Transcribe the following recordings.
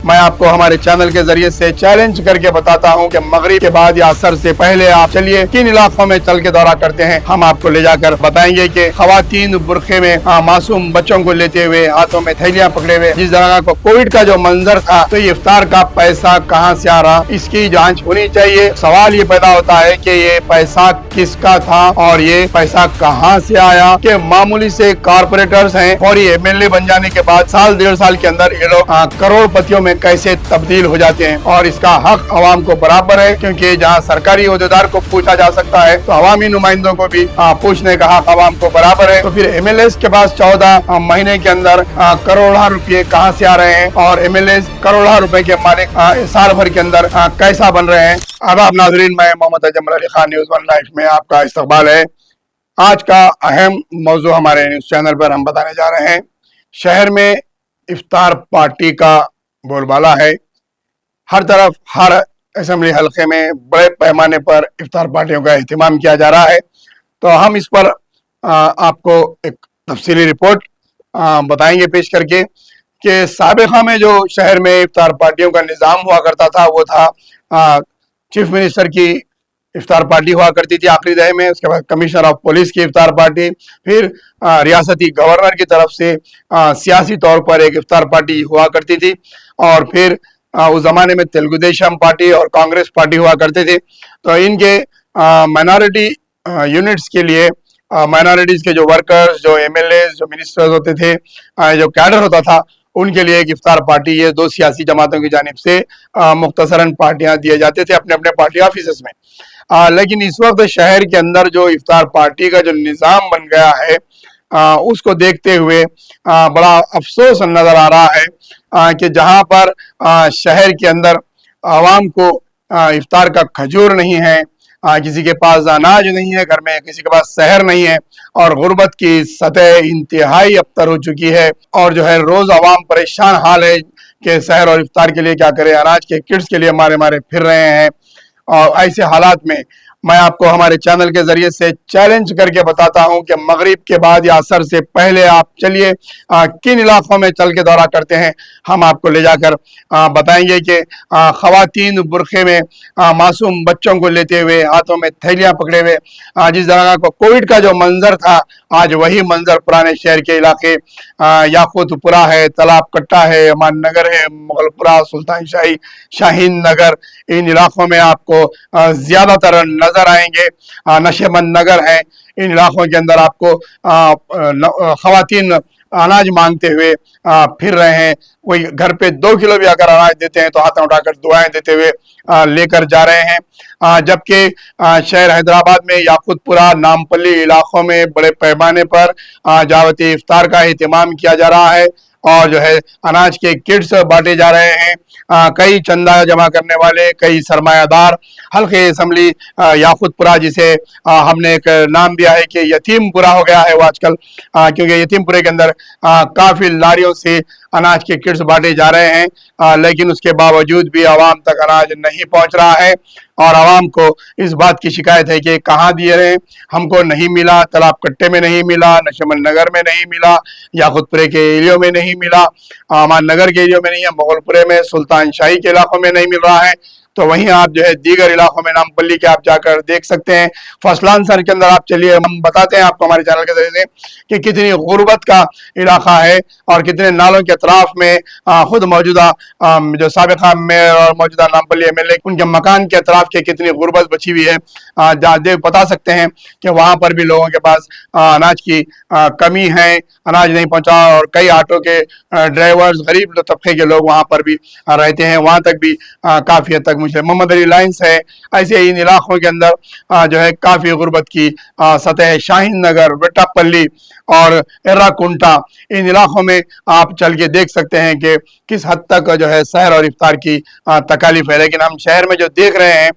मैं आपको हमारे चैनल के जरिए से चैलेंज करके बताता हूं कि मगरिब के बाद या असर से पहले आप चलिए किन इलाकों में चल के दौरा करते हैं। हम आपको ले जाकर बताएंगे कि खवातीन बुरखे में मासूम बच्चों को लेते हुए हाथों में थैलियां पकड़े हुए, जिस तरह का कोविड का जो मंजर था, तो ये इफ्तार का पैसा कहां से आ रहा, इसकी जांच होनी चाहिए। सवाल ये पैदा होता है कि ये पैसा किसका था और ये पैसा कहां से आया। कि मामूली से कारपोरेटर्स हैं और ये एमएलए बन जाने के बाद साल डेढ़ साल के अंदर ये लोग करोड़पतियों में कैसे तब्दील हो जाते हैं। और इसका हक अवाम को बराबर है, क्योंकि जहां सरकारी ओहदेदार को पूछा जा सकता है तो अवामी नुमाइंदों को भी पूछने का हक अवाम को बराबर है। तो फिर एमएलए के पास 14 महीने के अंदर करोड़ों रुपये कहां से आ रहे हैं और एमएलए करोड़ों रुपए के मालिक साल भर के अंदर कैसा बन रहे हैं। आदाब नाजरीन, मैं Mohammad Ajmal Ali Khan, news one life में आपका इस्तकबाल है। आज का अहम मौजू हमारे न्यूज़ चैनल पर हम बताने जा रहे हैं। शहर में इफ्तार पार्टी का बोलबाला है। हर तरफ हर असेंबली हलके में बड़े पैमाने पर इफ्तार पार्टियों का एहतमाम किया जा रहा है। तो हम इस पर आपको एक तफसीली रिपोर्ट बताएंगे पेश करके कि साबिक़ा में जो शहर में इफ्तार पार्टियों का निज़ाम हुआ करता था वो था चीफ मिनिस्टर की इफ्तार पार्टी हुआ करती थी आखिरी दहे में, उसके बाद कमिश्नर ऑफ पुलिस की इफ्तार पार्टी, फिर रियासती गवर्नर की तरफ से सियासी तौर पर एक इफ्तार पार्टी हुआ करती थी, और फिर उस जमाने में तेलुगु देशम पार्टी और कांग्रेस पार्टी हुआ करते थे। तो इनके माइनॉरिटी यूनिट्स के लिए माइनॉरिटीज के जो वर्कर्स, जो एमएलए, जो मिनिस्टर्स होते थे, जो कैडर होता था, उनके लिए एक इफ्तार पार्टी ये दो सियासी जमातों की जानिब से मुख्तसरन पार्टियां दिए जाते थे अपने अपने पार्टी ऑफिस में। लेकिन इस वक्त शहर के अंदर जो इफ्तार पार्टी का जो निज़ाम बन गया है, उसको देखते हुए बड़ा अफसोस नजर आ रहा है कि जहां पर शहर के अंदर आवाम को इफ्तार का खजूर नहीं है, किसी के पास अनाज नहीं है, घर में किसी के पास सहर नहीं है, और गुर्बत की सतह इंतहाई अबतर हो चुकी है। और जो है रोज आवाम परेशान हाल है कि सहर और इफ्तार के लिए क्या करें, अनाज के किट्स के लिए मारे मारे फिर रहे हैं। और ऐसे हालात में मैं आपको हमारे चैनल के जरिए से चैलेंज करके बताता हूं कि मगरिब के बाद या असर से पहले आप चलिए किन इलाकों में चल के दौरा करते हैं। हम आपको ले जाकर बताएंगे कि खवातीन बुरखे में मासूम बच्चों को लेते हुए हाथों में थैलियां पकड़े हुए, जिस तरह का कोविड का जो मंजर था, आज वही मंजर पुराने शहर के इलाके याकूतपुरा है, तालाब कट्टा है, अमान नगर है, मुगलपुरा, सुल्तान शाही, शाहीन नगर, इन इलाकों में आपको ज्यादातर नजर आएंगे। नशेमंद नगर है, इन इलाकों के अंदर आपको खवातीन अनाज मांगते हुए फिर रहे हैं। कोई घर पे 2 किलो भी अगर अनाज देते हैं तो हाथ उठाकर दुआएं देते हुए लेकर जा रहे हैं। जबकि शहर हैदराबाद में याकूतपुरा, नामपल्ली इलाकों में बड़े पैमाने पर दावती इफ्तार का एहतमाम किया जा रहा है और जो है अनाज के किट्स बांटे जा रहे हैं। कई चंदा जमा करने वाले, कई सरमायादार हल्के असेंबली याकूतपुरा, जिसे हमने एक नाम दिया है कि यतीमपुरा हो गया है वो आजकल, क्योंकि यतीमपुरे के अंदर काफी लारियों से अनाज के किट्स बांटे जा रहे हैं, लेकिन उसके बावजूद भी आवाम तक अनाज नहीं पहुंच रहा है। और आवाम को इस बात की शिकायत है कि कहाँ दिए रहे, हमको नहीं मिला, तालाब कट्टे में नहीं मिला, नशमन नगर में नहीं मिला, याकूतपुरे के एरियो में नहीं मिला, अमान नगर के एरियो में नहीं है, मुगलपुरे में, सुल्तान शाही के इलाकों में नहीं मिल रहा है। तो वहीं आप जो है दीगर इलाकों में नामपल्ली के आप जाकर देख सकते हैं। फसलान सर के अंदर आप चलिए, हम बताते हैं आपको हमारे चैनल के जरिए कि कितनी गुर्बत का इलाका है और कितने नालों के अतराफ में खुद मौजूदा जो साबिक़ा मेयर और मौजूदा नामपल्ली एमएलए, उनके मकान के अतराफ के कितनी गुर्बत बची हुई है। बता सकते हैं कि वहां पर भी लोगों के पास अनाज की कमी है, अनाज नहीं पहुंचा, और कई ऑटो के ड्राइवर्स, गरीब तबके के लोग वहां पर भी रहते हैं, वहां तक भी काफी हद तक मुझे मोहम्मद अली लाइन्स है। ऐसे इन इलाकों के अंदर जो है काफी गुर्बत की सतह है। शाहीन नगर, वेट्टापल्ली और एर्राकुंटा, इन इलाकों में आप चल के देख सकते हैं कि किस हद तक जो है सहर और इफ्तार की तकालीफ है। लेकिन हम शहर में जो देख रहे हैं,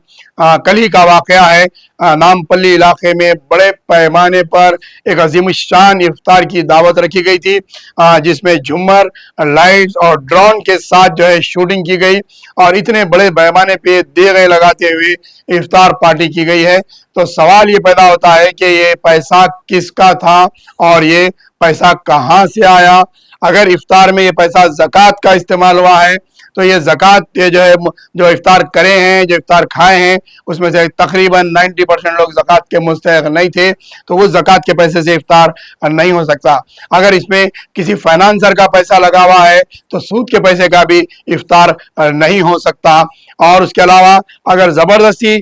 कल ही का वाकया है, नामपल्ली इलाके में बड़े पैमाने पर एक अजीम शान इफ्तार की दावत रखी गई थी, जिसमें झूमर, लाइट्स और ड्रोन के साथ जो है शूटिंग की गई और इतने बड़े पैमाने पे देगे लगाते हुए इफ्तार पार्टी की गई है। तो सवाल ये पैदा होता है कि ये पैसा किसका था और ये पैसा कहां से आया। अगर इफ्तार में ये पैसा ज़कात का इस्तेमाल हुआ है تو یہ زکوٰۃ جو ہے جو افطار کرے ہیں, جو افطار کھائے ہیں, اس میں سے تقریباً 90% لوگ زکوٰۃ کے مستحق نہیں تھے, تو وہ زکوٰۃ کے پیسے سے افطار نہیں ہو سکتا. اگر اس میں کسی فائنانسر کا پیسہ لگا ہوا ہے تو سود کے پیسے کا بھی افطار نہیں ہو سکتا. اور اس کے علاوہ اگر زبردستی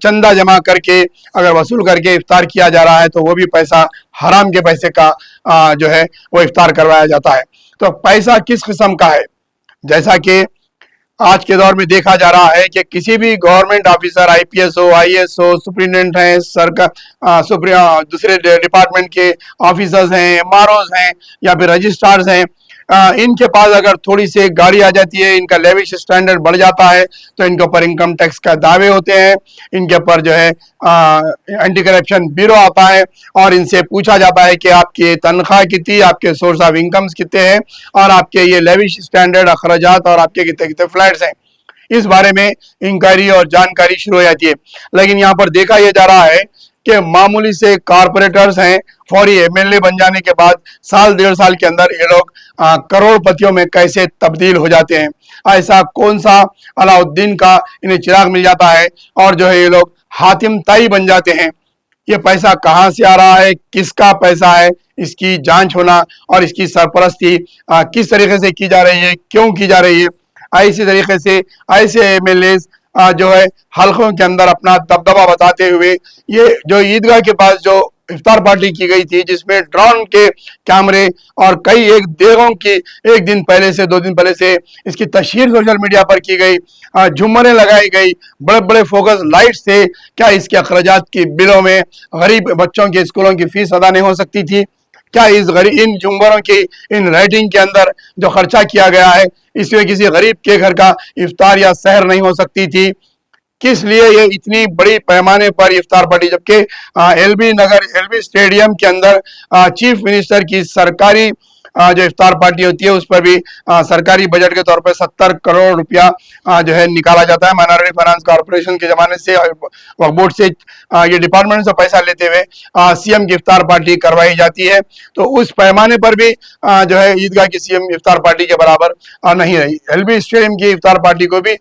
چندہ جمع کر کے اگر وصول کر کے افطار کیا جا رہا ہے تو وہ بھی پیسہ حرام کے پیسے کا جو ہے وہ افطار کروایا جاتا ہے. تو پیسہ کس قسم کا ہے؟ جیسا کہ آج کے دور میں دیکھا جا رہا ہے کہ کسی بھی government officer, I P S who, I S who, superintendent ہیں, دوسرے ڈپارٹمنٹ کے آفیسرز ہیں, ایم آر اوز ہیں یا پھر رجسٹرارز ہیں, ان کے پاس اگر تھوڑی سی گاڑی آ جاتی ہے, ان کا لیوش اسٹینڈرڈ بڑھ جاتا ہے, تو ان کے اوپر انکم ٹیکس کا دعوے ہوتے ہیں, ان کے اوپر جو ہے اینٹی کرپشن بیورو آتا ہے اور ان سے پوچھا جاتا ہے کہ آپ کی تنخواہ کتنی, آپ کے سورس آف انکمز کتنے ہیں اور آپ کے یہ لیوش اسٹینڈرڈ اخراجات اور آپ کے کتنے کتنے فلیٹس ہیں. اس بارے میں انکوائری اور جانکاری شروع ہو جاتی ہے. لیکن یہاں پر دیکھا یہ جا رہا ہے کہ معمولی سے کارپوریٹرز ہیں, فوری ایم ایل اے بن جانے کے بعد سال 1.5 سال کے اندر یہ لوگ کروڑ پتیوں میں کیسے تبدیل ہو جاتے ہیں. ایسا کون سا علاء الدین کا انہیں چراغ مل جاتا ہے اور جو ہے یہ لوگ حاتم طائی بن جاتے ہیں. یہ پیسہ کہاں سے آ رہا ہے, کس کا پیسہ ہے, اس کی جانچ ہونا اور اس کی سرپرستی کس طریقے سے کی جا رہی ہے, کیوں کی جا رہی ہے. ایسی طریقے سے ایسے ایم ایل ایز جو ہے حلقوں کے اندر اپنا دبدبہ بتاتے ہوئے, یہ جو عیدگاہ کے پاس جو افطار پارٹی کی گئی تھی جس میں ڈرون کے کیمرے اور کئی ایک دیگوں کی 1 دن پہلے سے 2 دن پہلے سے اس کی تشہیر سوشل میڈیا پر کی گئی, جھومریں لگائی گئی, بڑے بڑے فوکس لائٹس تھے, کیا اس کے اخراجات کی بلوں میں غریب بچوں کے اسکولوں کی فیس ادا نہیں ہو سکتی تھی؟ کیا ان جھومروں کی ان رائٹنگ کے اندر جو خرچہ کیا گیا ہے اس میں کسی غریب کے گھر کا افطار یا سحر نہیں ہو سکتی تھی؟ کس لیے یہ اتنی بڑی پیمانے پر افطار پارٹی, جبکہ ایل بی اسٹیڈیم کے اندر چیف منسٹر کی سرکاری جو افطار پارٹی ہوتی ہے اس پر بھی سرکاری بجٹ کے طور پہ 70 کروڑ روپیہ جو ہے نکالا جاتا ہے. مائنارٹی فائنانس کارپوریشن کے زمانے سے وقف بورڈ سے یہ ڈپارٹمنٹ سے پیسہ لیتے ہوئے سی ایم کی افطار پارٹی کروائی جاتی ہے. تو اس پیمانے پر بھی جو ہے عیدگاہ کی سی ایم افطار پارٹی کے برابر نہیں رہی. ایل بی اسٹیڈیم کی افطار پارٹی کو بھی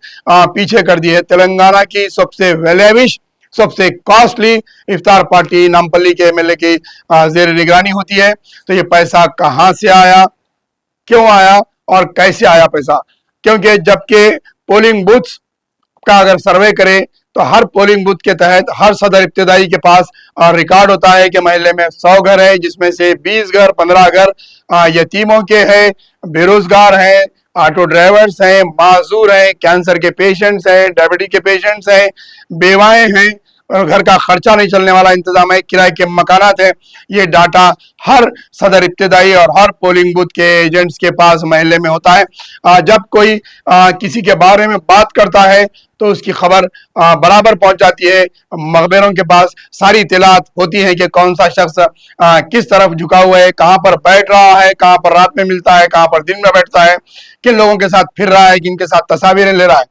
پیچھے کر دی ہے. تلنگانہ کی سب سے ویلیوش, سب سے کاسٹلی افطار پارٹی نامپلی کے ایم ایل اے کی زیر نگرانی ہوتی ہے. تو یہ پیسہ کہاں سے آیا, کیوں آیا اور کیسے آیا پیسہ؟ کیونکہ جبکہ پولنگ بوتھس کا اگر سروے کرے تو ہر پولنگ بوتھ کے تحت ہر صدر ابتدائی کے پاس ریکارڈ ہوتا ہے کہ محلے میں 100 گھر ہے, جس میں سے 20 گھر 15 گھر یتیموں کے ہیں, بے روزگار ہیں, آٹو ڈرائیورز ہیں, معذور ہیں, کینسر کے پیشنٹس ہیں, ڈائبٹی کے پیشنٹس ہیں, بیوائیں ہیں, گھر کا خرچہ نہیں چلنے والا انتظام ہے, کرائے کے مکانات ہیں. یہ ڈاٹا ہر صدر ابتدائی اور ہر پولنگ بوتھ کے ایجنٹس کے پاس محلے میں ہوتا ہے. جب کوئی کسی کے بارے میں بات کرتا ہے تو اس کی خبر برابر پہنچ جاتی ہے, مخبروں کے پاس ساری اطلاعات ہوتی ہیں کہ کون سا شخص کس طرف جھکا ہوا ہے, کہاں پر بیٹھ رہا ہے, کہاں پر رات میں ملتا ہے, کہاں پر دن میں بیٹھتا ہے, کن لوگوں کے ساتھ پھر رہا ہے, کن کے ساتھ تصاویریں لے رہا ہے.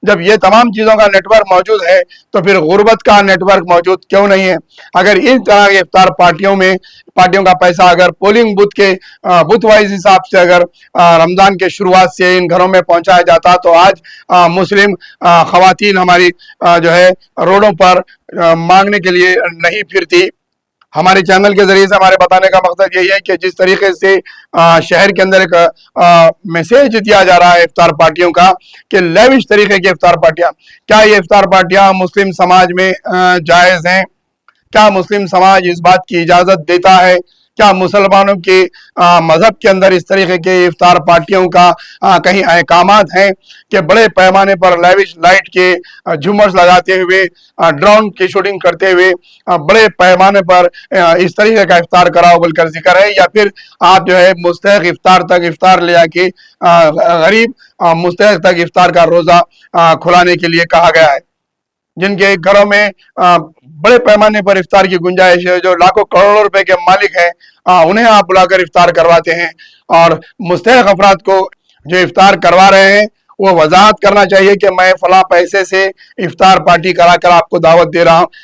جب یہ تمام چیزوں کا نیٹ ورک موجود ہے تو پھر غربت کا نیٹ ورک موجود کیوں نہیں ہے؟ اگر اس طرح کے افطار پارٹیوں کا پیسہ اگر پولنگ بوتھ کے بوتھ وائز حساب سے اگر رمضان کے شروعات سے ان گھروں میں پہنچایا جاتا تو آج مسلم خواتین ہماری جو ہے روڈوں پر مانگنے کے لیے نہیں پھرتی. ہمارے چینل کے ذریعے سے ہمارے بتانے کا مقصد یہی ہے کہ جس طریقے سے شہر کے اندر ایک میسیج دیا جا رہا ہے افطار پارٹیوں کا کہ لیوش طریقے کی افطار پارٹیاں, کیا یہ افطار پارٹیاں مسلم سماج میں جائز ہیں؟ کیا مسلم سماج اس بات کی اجازت دیتا ہے؟ کیا مسلمانوں کے مذہب کے اندر اس طریقے کے افطار پارٹیوں کا کہیں احکامات ہیں کہ بڑے پیمانے پر لیوش لائٹ کے جھومرز لگاتے ہوئے, ڈرون کی شوٹنگ کرتے ہوئے بڑے پیمانے پر اس طریقے کا افطار کراؤ بول کر ذکر ہے؟ یا پھر آپ جو ہے مستحق افطار تک افطار لے جا کے غریب مستحق تک افطار کا روزہ کھلانے کے لیے کہا گیا ہے؟ جن کے گھروں میں بڑے پیمانے پر افطار کی گنجائش ہے, جو لاکھوں کروڑوں روپے کے مالک ہیں, انہیں آپ بلا کر افطار کرواتے ہیں. اور مستحق افراد کو جو افطار کروا رہے ہیں وہ وضاحت کرنا چاہیے کہ میں فلاں پیسے سے افطار پارٹی کرا کر آپ کو دعوت دے رہا ہوں.